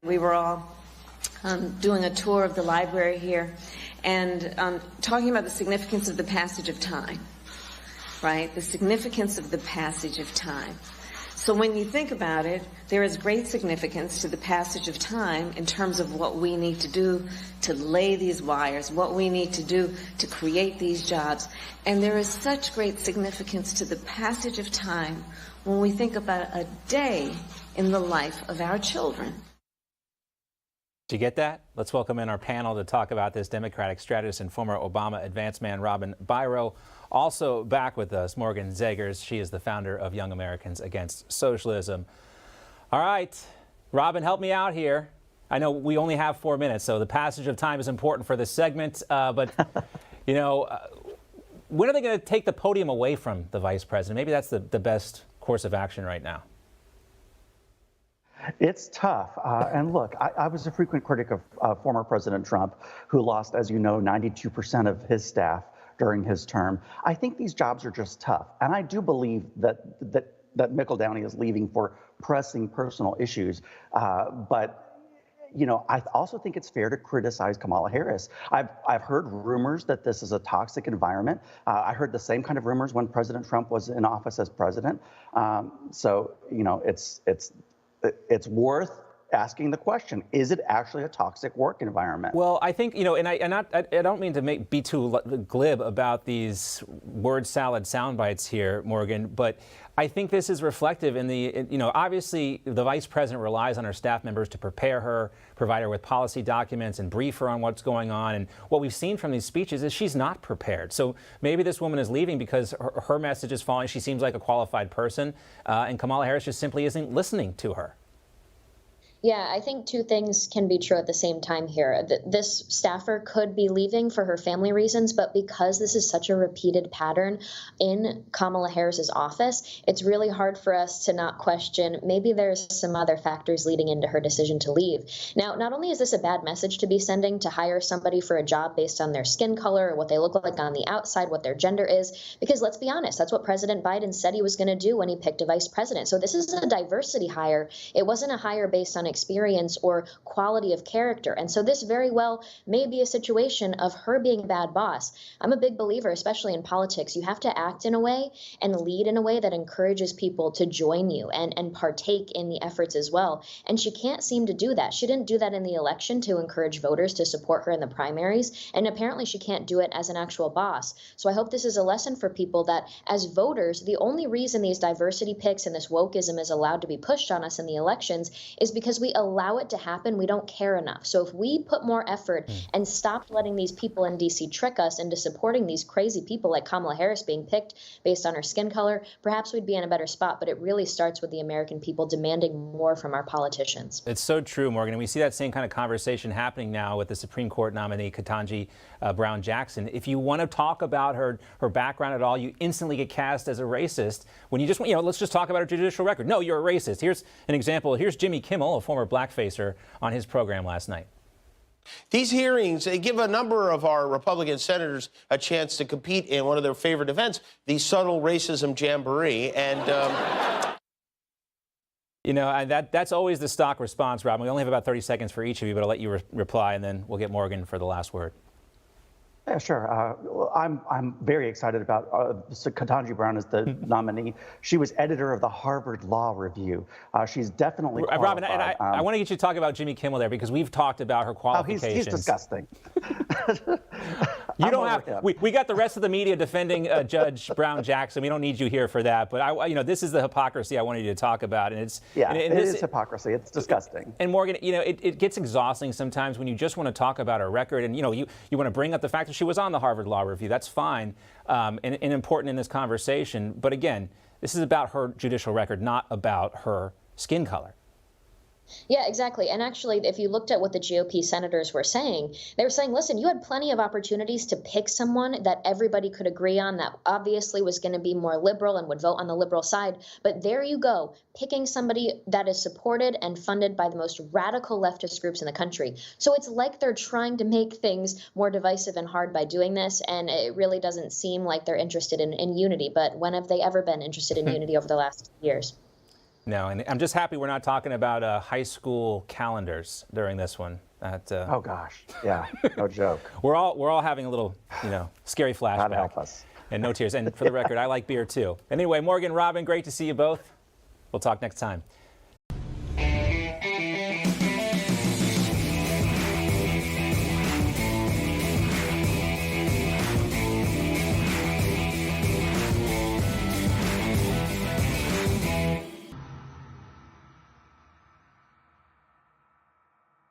We were all doing a tour of the library here and talking about the significance of the passage of time, right? The significance of the passage of time. So when you think about it, there is great significance to the passage of time in terms of what we need to do to lay these wires, what we need to do to create these jobs. And there is such great significance to the passage of time when we think about a day in the life of our children. Did you get that? Let's welcome in our panel to talk about this, Democratic strategist and former Obama advance man Robin Biro. Also back with us, Morgan Zegers. She is the founder of Young Americans Against Socialism. All right, Robin, help me out here. I know we only have 4 minutes, so the passage of time is important for this segment. But, you know, when are they going to take the podium away from the vice president? Maybe that's the best course of action right now. It's tough. And look, I was a frequent critic of former President Trump, who lost, as you know, 92% of his staff during his term. I think these jobs are just tough. And I do believe that McEldowney is leaving for pressing personal issues. But, you know, I also think it's fair to criticize Kamala Harris. I've heard rumors that this is a toxic environment. I heard the same kind of rumors when President Trump was in office as president. So, you know, it's worth asking the question, is it actually a toxic work environment? Well, I think, you know, and I don't mean to be too glib about these word salad sound bites here, Morgan, but I think this is reflective in you know, obviously the vice president relies on her staff members to prepare her, provide her with policy documents and brief her on what's going on. And what we've seen from these speeches is she's not prepared. So maybe this woman is leaving because her message is falling. She seems like a qualified person, and Kamala Harris just simply isn't listening to her. Yeah, I think two things can be true at the same time here. This staffer could be leaving for her family reasons, but because this is such a repeated pattern in Kamala Harris's office, it's really hard for us to not question maybe there's some other factors leading into her decision to leave. Now, not only is this a bad message to be sending to hire somebody for a job based on their skin color or what they look like on the outside, what their gender is, because let's be honest, that's what President Biden said he was going to do when he picked a vice president. So this is a diversity hire. It wasn't a hire based on experience or quality of character. And so this very well may be a situation of her being a bad boss. I'm a big believer, especially in politics, you have to act in a way and lead in a way that encourages people to join you and partake in the efforts as well. And she can't seem to do that. She didn't do that in the election to encourage voters to support her in the primaries. And apparently she can't do it as an actual boss. So I hope this is a lesson for people that as voters, the only reason these diversity picks and this wokeism is allowed to be pushed on us in the elections is because we allow it to happen. We don't care enough. So if we put more effort and stopped letting these people in D.C. trick us into supporting these crazy people like Kamala Harris being picked based on her skin color, perhaps we'd be in a better spot. But it really starts with the American people demanding more from our politicians. It's so true, Morgan. And we see that same kind of conversation happening now with the Supreme Court nominee, Ketanji Brown Jackson. If you want to talk about her background at all, you instantly get cast as a racist. When you just, you know, let's just talk about her judicial record. No, you're a racist. Here's an example. Here's Jimmy Kimmel, a former blackfacer, on his program last night. These hearings, they give a number of our Republican senators a chance to compete in one of their favorite events, the subtle racism jamboree. And you know, and that's always the stock response, Robin. We only have about 30 seconds for each of you, but I'll let you reply, and then we'll get Morgan for the last word. Yeah, sure. Well, I'm very excited about Ketanji Brown as the nominee. She was editor of the Harvard Law Review. She's definitely qualified. Robin, and I want to get you to talk about Jimmy Kimmel there because we've talked about her qualifications. Oh, he's disgusting. You don't have. We got the rest of the media defending Judge Brown Jackson. We don't need you here for that. But you know, this is the hypocrisy I wanted you to talk about, and it's it is hypocrisy. It's disgusting. And Morgan, you know, it gets exhausting sometimes when you just want to talk about her record, and you know, you want to bring up the fact that she was on the Harvard Law Review. That's fine and important in this conversation. But again, this is about her judicial record, not about her skin color. Yeah, exactly. And actually, if you looked at what the GOP senators were saying, they were saying, listen, you had plenty of opportunities to pick someone that everybody could agree on that obviously was going to be more liberal and would vote on the liberal side. But there you go, picking somebody that is supported and funded by the most radical leftist groups in the country. So it's like they're trying to make things more divisive and hard by doing this. And it really doesn't seem like they're interested in unity. But when have they ever been interested in unity over the last years? No, and I'm just happy we're not talking about high school calendars during this one. Oh gosh, yeah, no joke. We're all having a little, scary flashback. God help us. And no tears. And for the record, I like beer too. Anyway, Morgan, Robin, great to see you both. We'll talk next time.